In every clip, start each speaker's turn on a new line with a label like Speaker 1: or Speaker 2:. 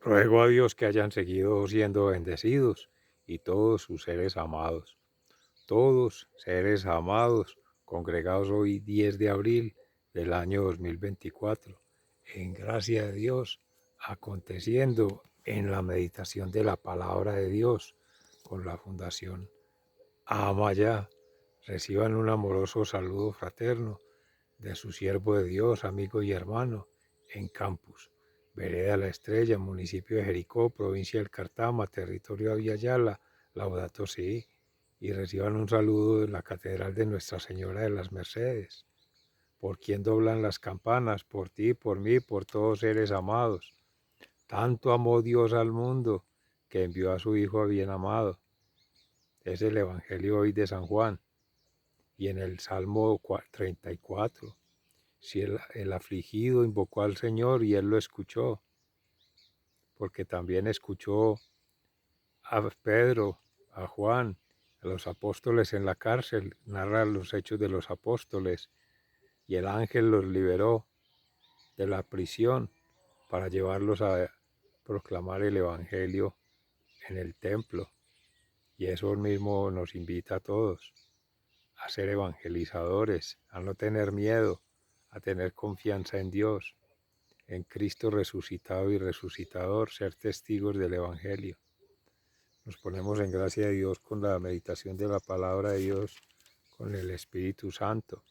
Speaker 1: Ruego a Dios que hayan seguido siendo bendecidos y todos sus seres amados. Todos seres amados, congregados hoy 10 de abril del año 2024, en gracia de Dios, aconteciendo en la meditación de la palabra de Dios con la Fundación Amaya. Reciban un amoroso saludo fraterno de su siervo de Dios, amigo y hermano, en Campus, Vereda La Estrella, municipio de Jericó, provincia del Cartama, territorio de Aviala, Laudato Si, y reciban un saludo de la Catedral de Nuestra Señora de las Mercedes, por quien doblan las campanas, por ti, por mí, por todos seres amados. Tanto amó Dios al mundo, que envió a su Hijo bien amado. Es el Evangelio hoy de San Juan, y en el Salmo 34. Si el afligido invocó al Señor y Él lo escuchó, porque también escuchó a Pedro, a Juan, a los apóstoles en la cárcel, narra los hechos de los apóstoles, y el ángel los liberó de la prisión para llevarlos a proclamar el Evangelio en el templo. Y eso mismo nos invita a todos, a ser evangelizadores, a no tener miedo, a tener confianza en Dios, en Cristo resucitado y resucitador, ser testigos del Evangelio. Nos ponemos en gracia de Dios con la meditación de la palabra de Dios, con el Espíritu Santo.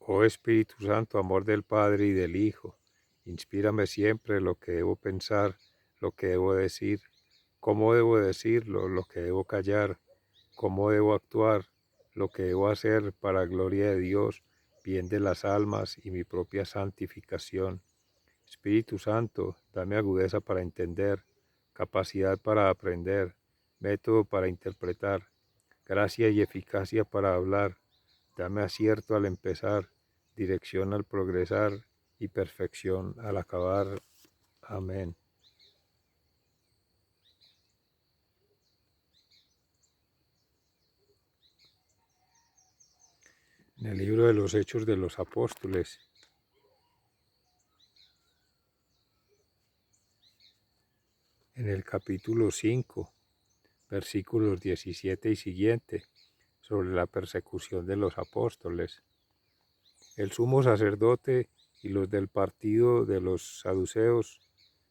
Speaker 1: Oh Espíritu Santo, amor del Padre y del Hijo, inspírame siempre lo que debo pensar, lo que debo decir, cómo debo decirlo, lo que debo callar, cómo debo actuar, lo que debo hacer para gloria de Dios, bien de las almas y mi propia santificación. Espíritu Santo, dame agudeza para entender, capacidad para aprender, método para interpretar, gracia y eficacia para hablar. Dame acierto al empezar, dirección al progresar y perfección al acabar. Amén. En el libro de los Hechos de los Apóstoles, en el capítulo 5, versículos 17 y siguiente, sobre la persecución de los apóstoles. El sumo sacerdote y los del partido de los saduceos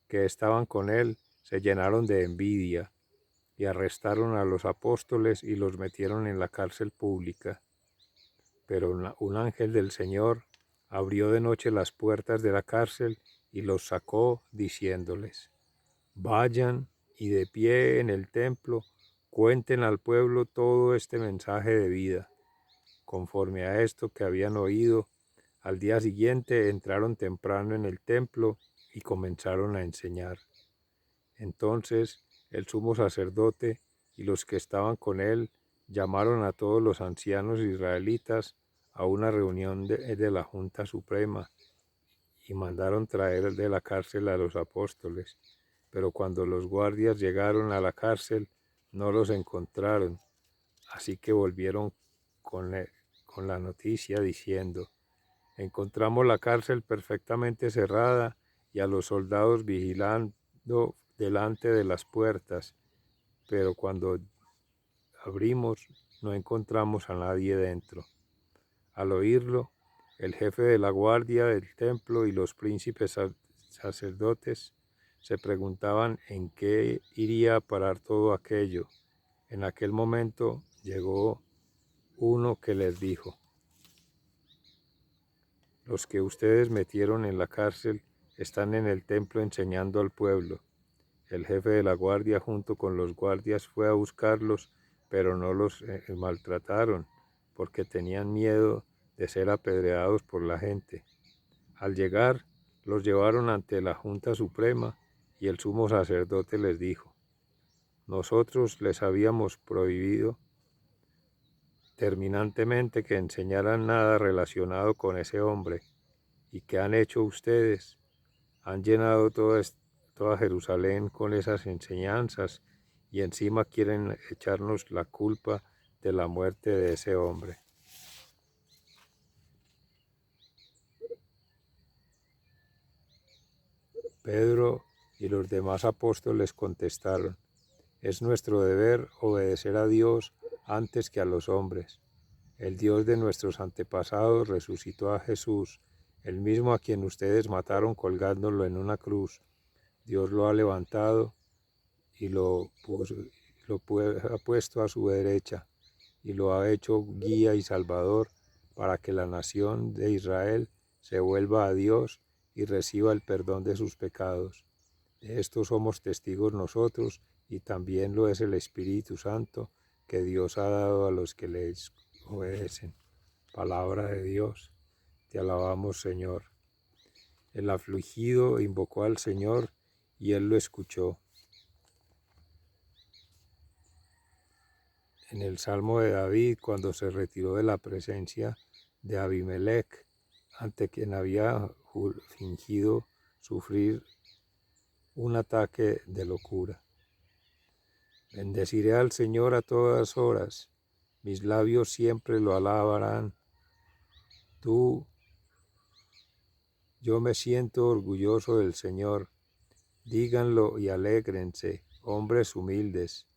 Speaker 1: que estaban con él se llenaron de envidia y arrestaron a los apóstoles y los metieron en la cárcel pública. Pero un ángel del Señor abrió de noche las puertas de la cárcel y los sacó, diciéndoles: vayan y de pie en el templo cuenten al pueblo todo este mensaje de vida. Conforme a esto que habían oído, al día siguiente entraron temprano en el templo y comenzaron a enseñar. Entonces el sumo sacerdote y los que estaban con él llamaron a todos los ancianos israelitas a una reunión de la Junta Suprema y mandaron traer de la cárcel a los apóstoles. Pero cuando los guardias llegaron a la cárcel, no los encontraron. Así que volvieron con la noticia diciendo: encontramos la cárcel perfectamente cerrada y a los soldados vigilando delante de las puertas, pero cuando abrimos no encontramos a nadie dentro. Al oírlo, el jefe de la guardia del templo y los príncipes sacerdotes se preguntaban en qué iría a parar todo aquello. En aquel momento llegó uno que les dijo: los que ustedes metieron en la cárcel están en el templo enseñando al pueblo. El jefe de la guardia junto con los guardias fue a buscarlos, pero no los maltrataron, porque tenían miedo de ser apedreados por la gente. Al llegar, los llevaron ante la Junta Suprema y el sumo sacerdote les dijo: nosotros les habíamos prohibido terminantemente que enseñaran nada relacionado con ese hombre. ¿Y qué han hecho ustedes? Han llenado toda Jerusalén con esas enseñanzas y encima quieren echarnos la culpa de la muerte de ese hombre. Pedro Y los demás apóstoles contestaron: es nuestro deber obedecer a Dios antes que a los hombres. El Dios de nuestros antepasados resucitó a Jesús, el mismo a quien ustedes mataron colgándolo en una cruz. Dios lo ha levantado y ha puesto a su derecha, y lo ha hecho guía y salvador para que la nación de Israel se vuelva a Dios y reciba el perdón de sus pecados. De esto somos testigos nosotros, y también lo es el Espíritu Santo que Dios ha dado a los que le obedecen. Palabra de Dios. Te alabamos, Señor. El afligido invocó al Señor y Él lo escuchó. En el Salmo de David, cuando se retiró de la presencia de Abimelech, ante quien había fingido sufrir un ataque de locura. Bendeciré al Señor a todas horas, mis labios siempre lo alabarán. Yo me siento orgulloso del Señor. Díganlo y alégrense, hombres humildes.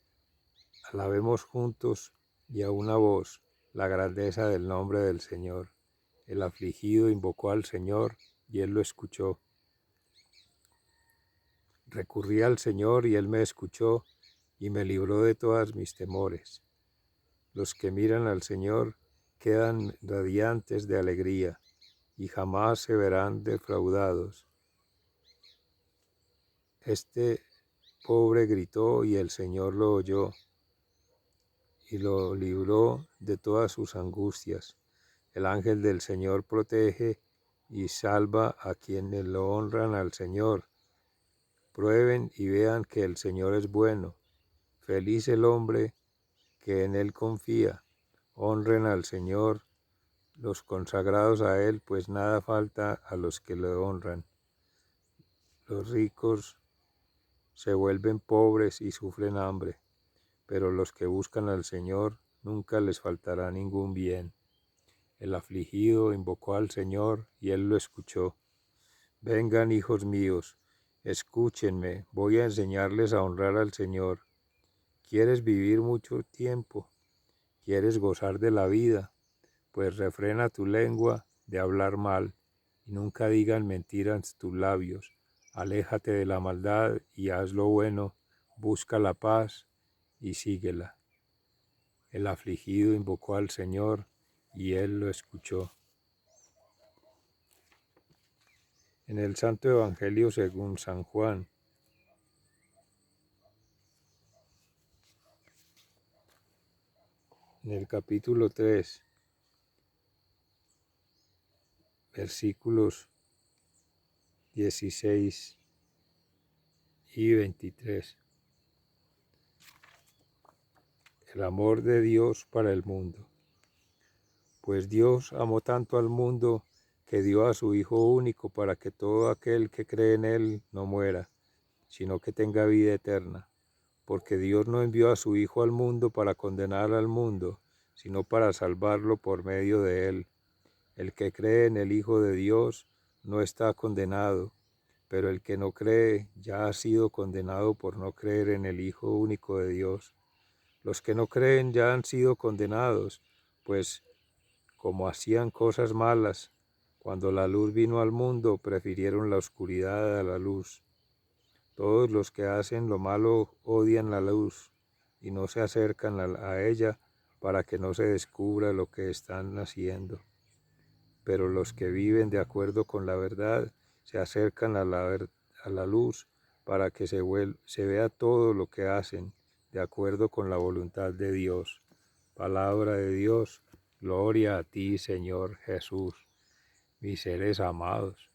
Speaker 1: Alabemos juntos y a una voz la grandeza del nombre del Señor. El afligido invocó al Señor y Él lo escuchó. Recurrí al Señor y Él me escuchó y me libró de todos mis temores. Los que miran al Señor quedan radiantes de alegría y jamás se verán defraudados. Este pobre gritó y el Señor lo oyó y lo libró de todas sus angustias. El ángel del Señor protege y salva a quienes lo honran al Señor. Prueben y vean que el Señor es bueno. Feliz el hombre que en Él confía. Honren al Señor los consagrados a Él, pues nada falta a los que lo honran. Los ricos se vuelven pobres y sufren hambre, pero los que buscan al Señor nunca les faltará ningún bien. El afligido invocó al Señor y Él lo escuchó. Vengan, hijos míos, escúchenme, voy a enseñarles a honrar al Señor. ¿Quieres vivir mucho tiempo? ¿Quieres gozar de la vida? Pues refrena tu lengua de hablar mal, y nunca digan mentiras tus labios. Aléjate de la maldad y haz lo bueno, busca la paz y síguela. El afligido invocó al Señor y Él lo escuchó. En el Santo Evangelio según San Juan, en el capítulo 3, versículos 16 y 23. El amor de Dios para el mundo. Pues Dios amó tanto al mundo que dio a su Hijo único para que todo aquel que cree en Él no muera, sino que tenga vida eterna. Porque Dios no envió a su Hijo al mundo para condenar al mundo, sino para salvarlo por medio de Él. El que cree en el Hijo de Dios no está condenado, pero el que no cree ya ha sido condenado por no creer en el Hijo único de Dios. Los que no creen ya han sido condenados, pues como hacían cosas malas, cuando la luz vino al mundo, prefirieron la oscuridad a la luz. Todos los que hacen lo malo odian la luz y no se acercan a ella para que no se descubra lo que están haciendo. Pero los que viven de acuerdo con la verdad se acercan a la luz para que se vea todo lo que hacen de acuerdo con la voluntad de Dios. Palabra de Dios. Gloria a ti, Señor Jesús, mis seres amados.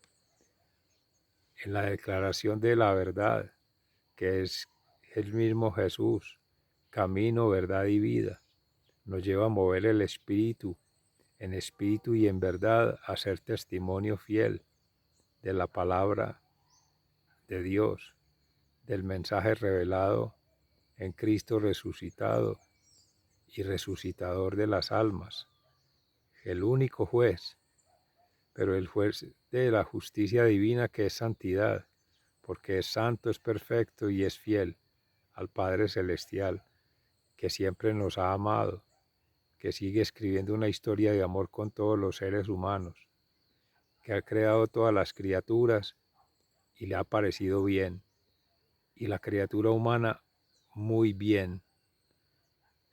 Speaker 1: En la declaración de la verdad, que es el mismo Jesús, camino, verdad y vida, nos lleva a mover el espíritu, en espíritu y en verdad, a ser testimonio fiel de la palabra de Dios, del mensaje revelado en Cristo resucitado y resucitador de las almas, el único juez, pero el juez de la justicia divina que es santidad, porque es santo, es perfecto y es fiel al Padre Celestial, que siempre nos ha amado, que sigue escribiendo una historia de amor con todos los seres humanos, que ha creado todas las criaturas y le ha parecido bien, y la criatura humana muy bien,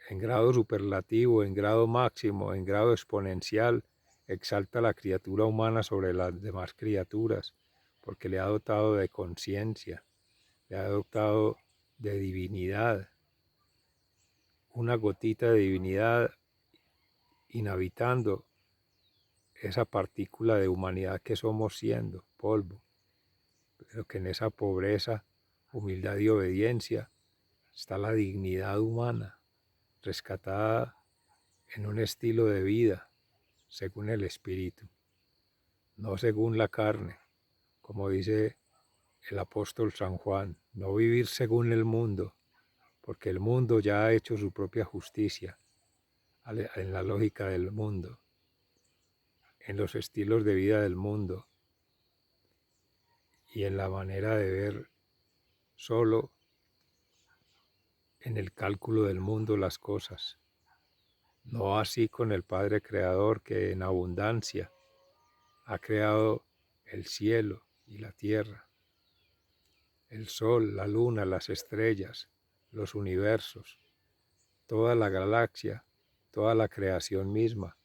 Speaker 1: en grado superlativo, en grado máximo, en grado exponencial, exalta la criatura humana sobre las demás criaturas, porque le ha dotado de conciencia, le ha dotado de divinidad, una gotita de divinidad inhabitando esa partícula de humanidad que somos siendo, polvo, pero que en esa pobreza, humildad y obediencia está la dignidad humana, rescatada en un estilo de vida según el Espíritu, no según la carne, como dice el apóstol San Juan, no vivir según el mundo, porque el mundo ya ha hecho su propia justicia en la lógica del mundo, en los estilos de vida del mundo y en la manera de ver solo en el cálculo del mundo las cosas. No así con el Padre Creador, que en abundancia ha creado el cielo y la tierra, el sol, la luna, las estrellas, los universos, toda la galaxia, toda la creación misma,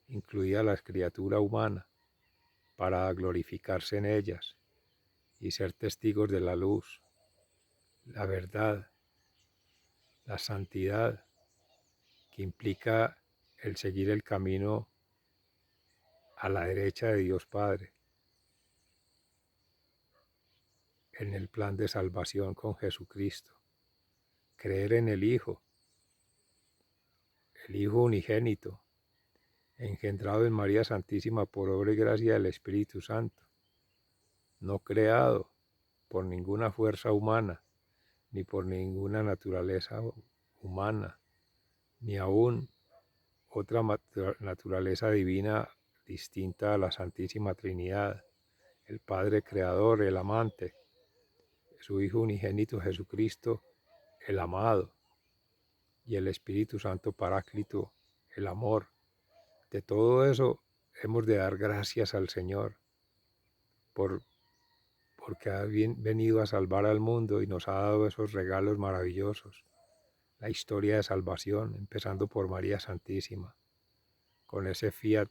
Speaker 1: incluida la criatura humana, para glorificarse en ellas y ser testigos de la luz, la verdad, la santidad, que implica el seguir el camino a la derecha de Dios Padre, en el plan de salvación con Jesucristo, creer en el Hijo unigénito, engendrado en María Santísima por obra y gracia del Espíritu Santo, no creado por ninguna fuerza humana, ni por ninguna naturaleza humana, ni aún otra naturaleza divina distinta a la Santísima Trinidad, el Padre Creador, el amante, su Hijo unigénito Jesucristo, el amado, y el Espíritu Santo Paráclito, el amor. De todo eso hemos de dar gracias al Señor porque ha venido a salvar al mundo y nos ha dado esos regalos maravillosos. La historia de salvación, empezando por María Santísima, con ese fiat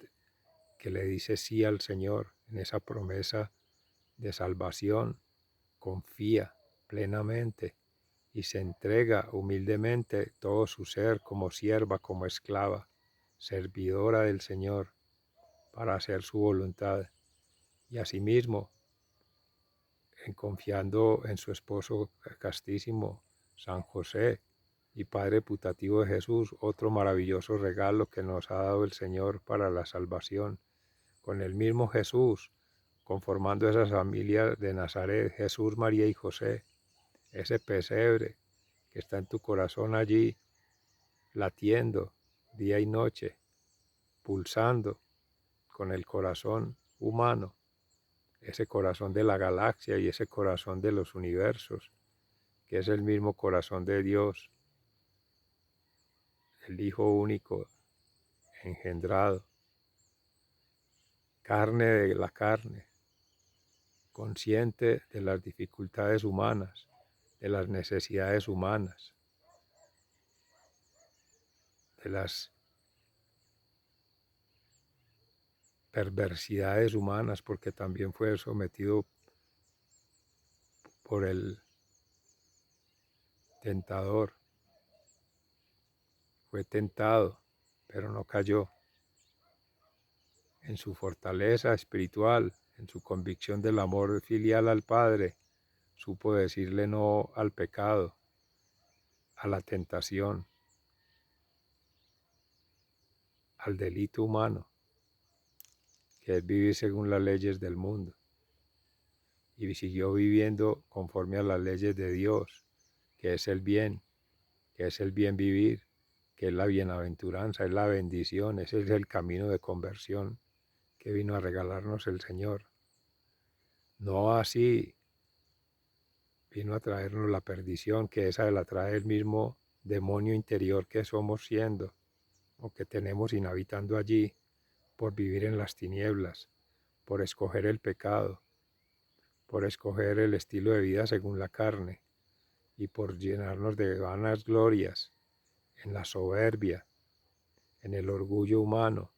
Speaker 1: que le dice sí al Señor, en esa promesa de salvación, confía plenamente y se entrega humildemente todo su ser como sierva, como esclava, servidora del Señor, para hacer su voluntad. Y asimismo, confiando en su esposo castísimo, San José, y Padre putativo de Jesús, otro maravilloso regalo que nos ha dado el Señor para la salvación, con el mismo Jesús, conformando esa familia de Nazaret, Jesús, María y José, ese pesebre que está en tu corazón allí, latiendo día y noche, pulsando con el corazón humano, ese corazón de la galaxia y ese corazón de los universos, que es el mismo corazón de Dios, el Hijo único, engendrado, carne de la carne, consciente de las dificultades humanas, de las necesidades humanas, de las perversidades humanas, porque también fue sometido por el tentador, fue tentado, pero no cayó. En su fortaleza espiritual, en su convicción del amor filial al Padre, supo decirle no al pecado, a la tentación, al delito humano, que es vivir según las leyes del mundo. Y siguió viviendo conforme a las leyes de Dios, que es el bien, que es el bien vivir, que es la bienaventuranza, es la bendición, ese es el camino de conversión que vino a regalarnos el Señor. No así vino a traernos la perdición, que esa la trae el mismo demonio interior que somos siendo, o que tenemos inhabitando allí, por vivir en las tinieblas, por escoger el pecado, por escoger el estilo de vida según la carne, y por llenarnos de vanas glorias, en la soberbia, en el orgullo humano,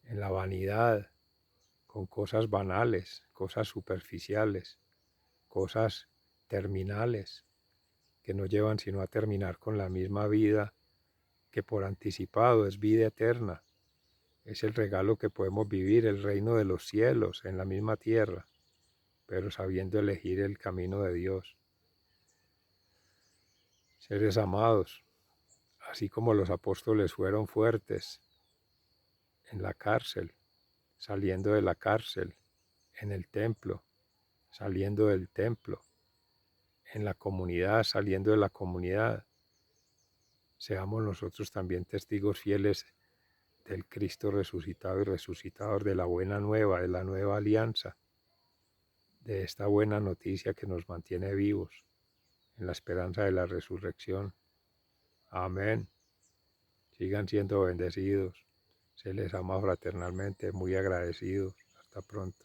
Speaker 1: en la vanidad, con cosas banales, cosas superficiales, cosas terminales, que no llevan sino a terminar con la misma vida, que por anticipado es vida eterna. Es el regalo que podemos vivir, el reino de los cielos en la misma tierra, pero sabiendo elegir el camino de Dios. Seres amados, así como los apóstoles fueron fuertes en la cárcel, saliendo de la cárcel, en el templo, saliendo del templo, en la comunidad, saliendo de la comunidad, seamos nosotros también testigos fieles del Cristo resucitado y resucitador, de la buena nueva, de la nueva alianza, de esta buena noticia que nos mantiene vivos en la esperanza de la resurrección. Amén. Sigan siendo bendecidos. Se les ama fraternalmente, muy agradecidos. Hasta pronto.